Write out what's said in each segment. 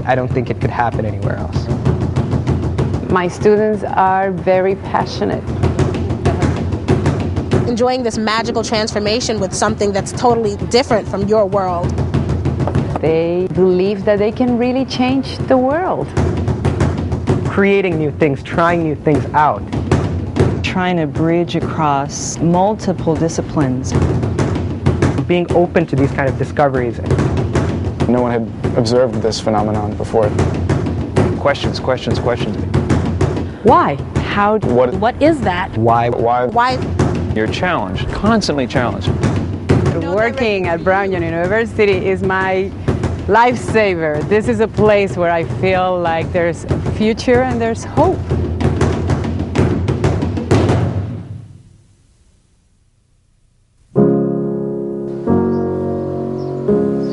I don't think it could happen anywhere else. My students are very passionate. Enjoying this magical transformation with something that's totally different from your world. They believe that they can really change the world. Creating new things, trying new things out. Trying to bridge across multiple disciplines. Being open to these kind of discoveries. No one had observed this phenomenon before. Questions. Why? How? What is that? Why? You're challenged, constantly challenged. Working at Brown University is my lifesaver. This is a place where I feel like there's a future and there's hope.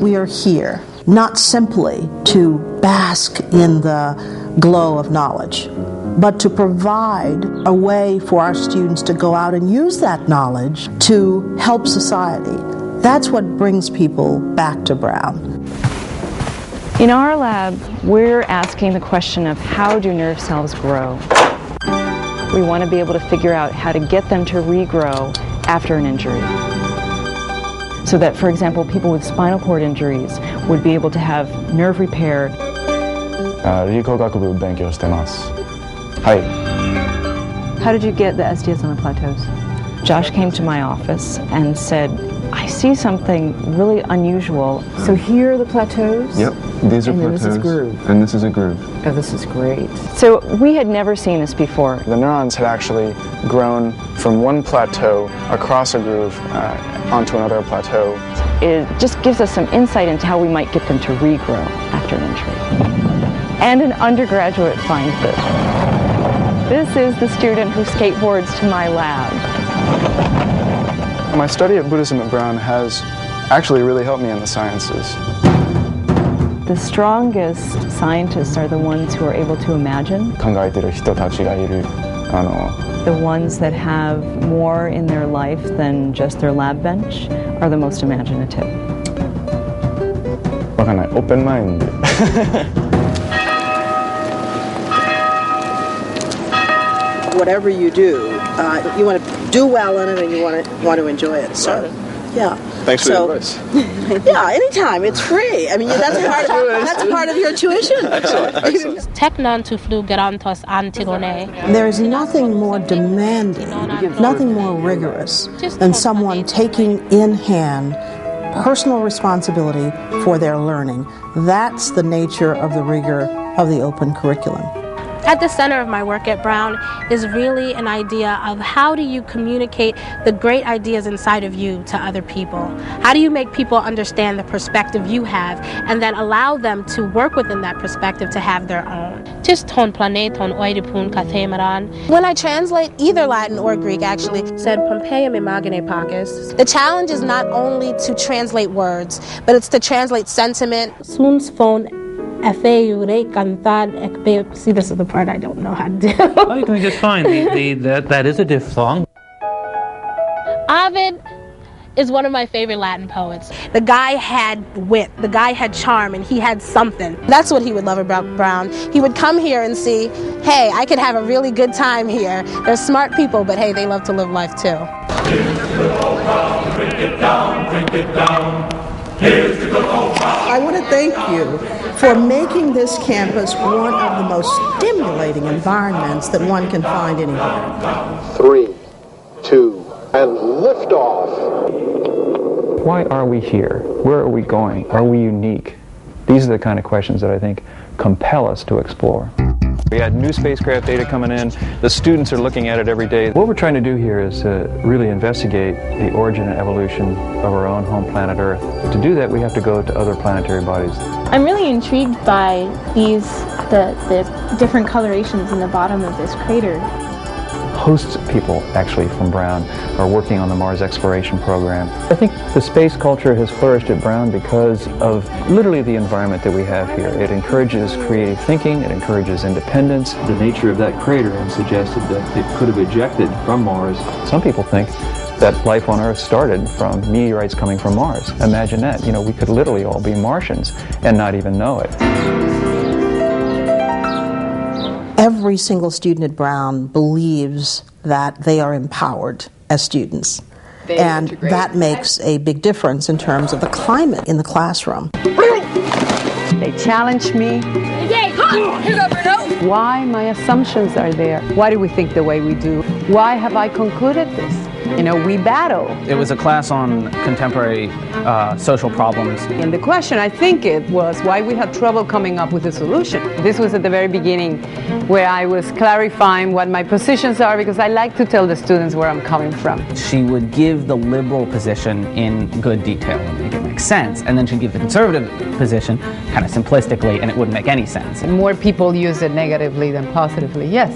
We are here not simply to bask in the glow of knowledge, but to provide a way for our students to go out and use that knowledge to help society. That's what brings people back to Brown. In our lab, we're asking the question of how do nerve cells grow? We want to be able to figure out how to get them to regrow after an injury. So that, for example, people with spinal cord injuries would be able to have nerve repair. 理工学部勉強してます。はい。 How did you get the SDS on the plateaus? Josh came to my office and said, I see something really unusual. So here are the plateaus? Yep, these are plateaus. This is groove. And this is a groove. Oh, this is great. So we had never seen this before. The neurons had actually grown from one plateau across a groove onto another plateau. It just gives us some insight into how we might get them to regrow after an injury. And an undergraduate finds this. This is the student who skateboards to my lab. My study of Buddhism at Brown has actually really helped me in the sciences. The strongest scientists are the ones who are able to imagine. 考えてる人たちがいる。The ones that have more in their life than just their lab bench are the most imaginative. わかんない。Open mind. Whatever you do, you want to do well in it and you want to enjoy it. So, yeah. Thanks for the advice. Yeah, anytime. It's free. I mean, that's part of your tuition. Excellent. Teknon to flugerantos Antigone. There is nothing more demanding, nothing more rigorous than someone taking in hand personal responsibility for their learning. That's the nature of the rigor of the open curriculum. At the center of my work at Brown is really an idea of how do you communicate the great ideas inside of you to other people? How do you make people understand the perspective you have and then allow them to work within that perspective to have their own? When I translate either Latin or Greek, actually, said Pompeium imagine pacis. The challenge is not only to translate words, but it's to translate sentiment. See, this is the part I don't know how to do. Oh, you're doing just fine. That is a diphthong. Ovid is one of my favorite Latin poets. The guy had wit, the guy had charm, and he had something. That's what he would love about Brown. He would come here and see, hey, I could have a really good time here. They're smart people, but hey, they love to live life too. Drink it down, drink it down. Here's the good old Brown. I want to thank you for making this campus one of the most stimulating environments that one can find anywhere. 3, 2, and lift off. Why are we here? Where are we going? Are we unique? These are the kind of questions that I think compel us to explore. We had new spacecraft data coming in. The students are looking at it every day. What we're trying to do here is really investigate the origin and evolution of our own home planet Earth. To do that, we have to go to other planetary bodies. I'm really intrigued by the different colorations in the bottom of this crater. Hosts people, actually, from Brown are working on the Mars exploration program. I think the space culture has flourished at Brown because of literally the environment that we have here. It encourages creative thinking, it encourages independence. The nature of that crater has suggested that it could have ejected from Mars. Some people think that life on Earth started from meteorites coming from Mars. Imagine that. You know, we could literally all be Martians and not even know it. every single student at Brown believes that they are empowered as students. And that makes a big difference in terms of the climate in the classroom. They challenge me. Why my assumptions are there. Why do we think the way we do? Why have I concluded this? You know, we battle. It was a class on contemporary social problems. And the question, I think it was, why we had trouble coming up with a solution. This was at the very beginning where I was clarifying what my positions are, because I like to tell the students where I'm coming from. She would give the liberal position in good detail and make it make sense, and then she'd give the conservative position kind of simplistically, and it wouldn't make any sense. And more people use it negatively than positively. Yes.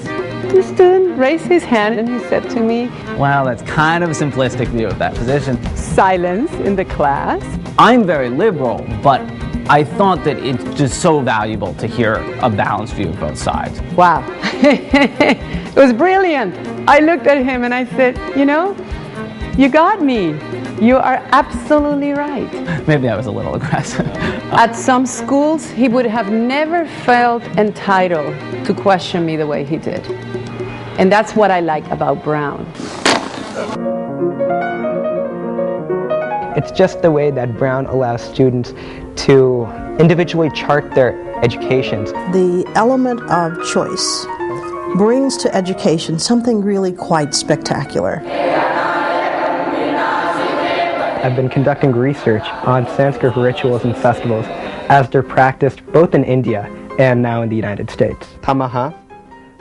The student raised his hand and he said to me, well, that's kind of a simplistic view of that position. Silence in the class. I'm very liberal, but I thought that it's just so valuable to hear a balanced view of both sides. Wow. It was brilliant. I looked at him and I said, you know, you got me. You are absolutely right. Maybe I was a little aggressive. At some schools, he would have never felt entitled to question me the way he did. And that's what I like about Brown. It's just the way that Brown allows students to individually chart their educations. The element of choice brings to education something really quite spectacular. I've been conducting research on Sanskrit rituals and festivals as they're practiced both in India and now in the United States. Tamaha,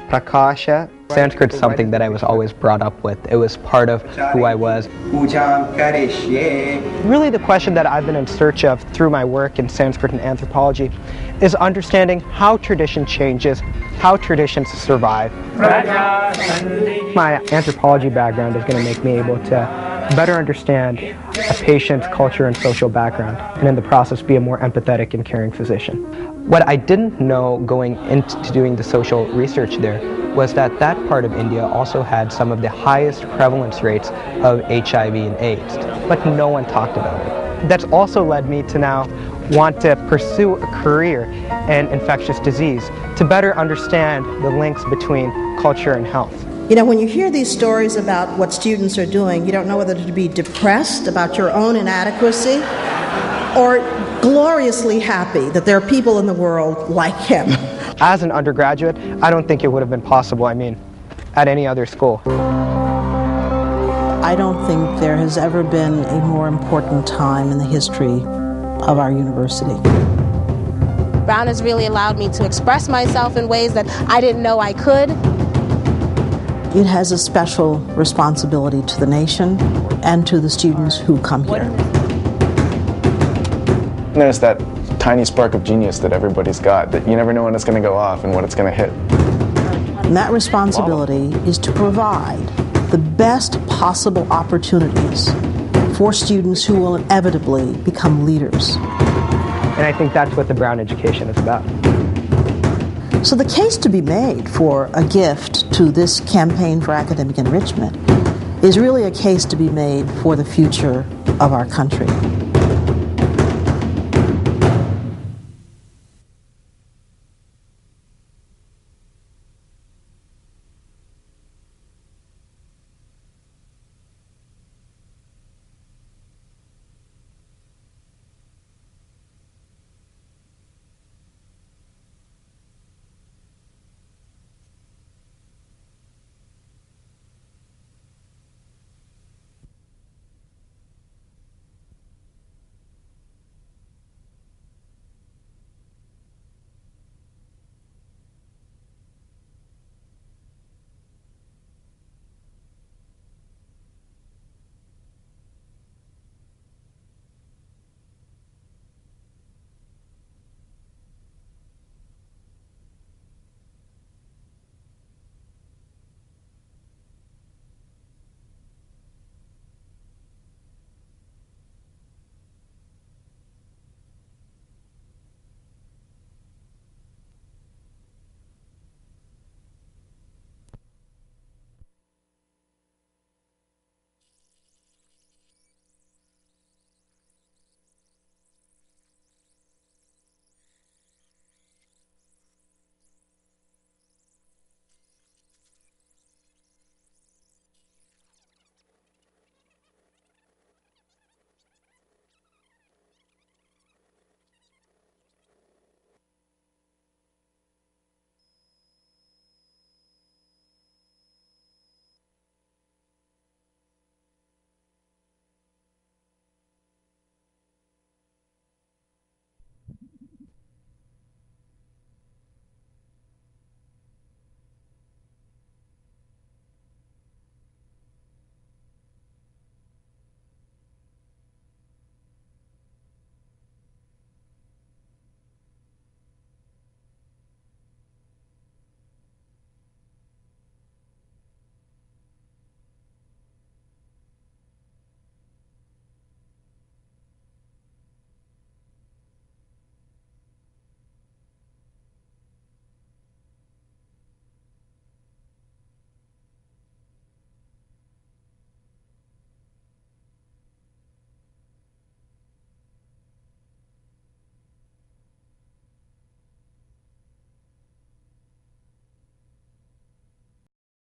Prakasha. Sanskrit's something that I was always brought up with. It was part of who I was. Really the question that I've been in search of through my work in Sanskrit and anthropology is understanding how tradition changes, how traditions survive. My anthropology background is going to make me able to better understand a patient's culture and social background, and in the process be a more empathetic and caring physician. What I didn't know going into doing the social research there was that that part of India also had some of the highest prevalence rates of HIV and AIDS, but no one talked about it. That's also led me to now want to pursue a career in infectious disease to better understand the links between culture and health. You know, when you hear these stories about what students are doing, you don't know whether to be depressed about your own inadequacy or gloriously happy that there are people in the world like him. As an undergraduate, I don't think it would have been possible, at any other school. I don't think there has ever been a more important time in the history of our university. Brown has really allowed me to express myself in ways that I didn't know I could. It has a special responsibility to the nation and to the students who come here. There's that tiny spark of genius that everybody's got, that you never know when it's going to go off and what it's going to hit. And that responsibility is to provide the best possible opportunities for students who will inevitably become leaders. And I think that's what the Brown education is about. So the case to be made for a gift to this campaign for academic enrichment is really a case to be made for the future of our country.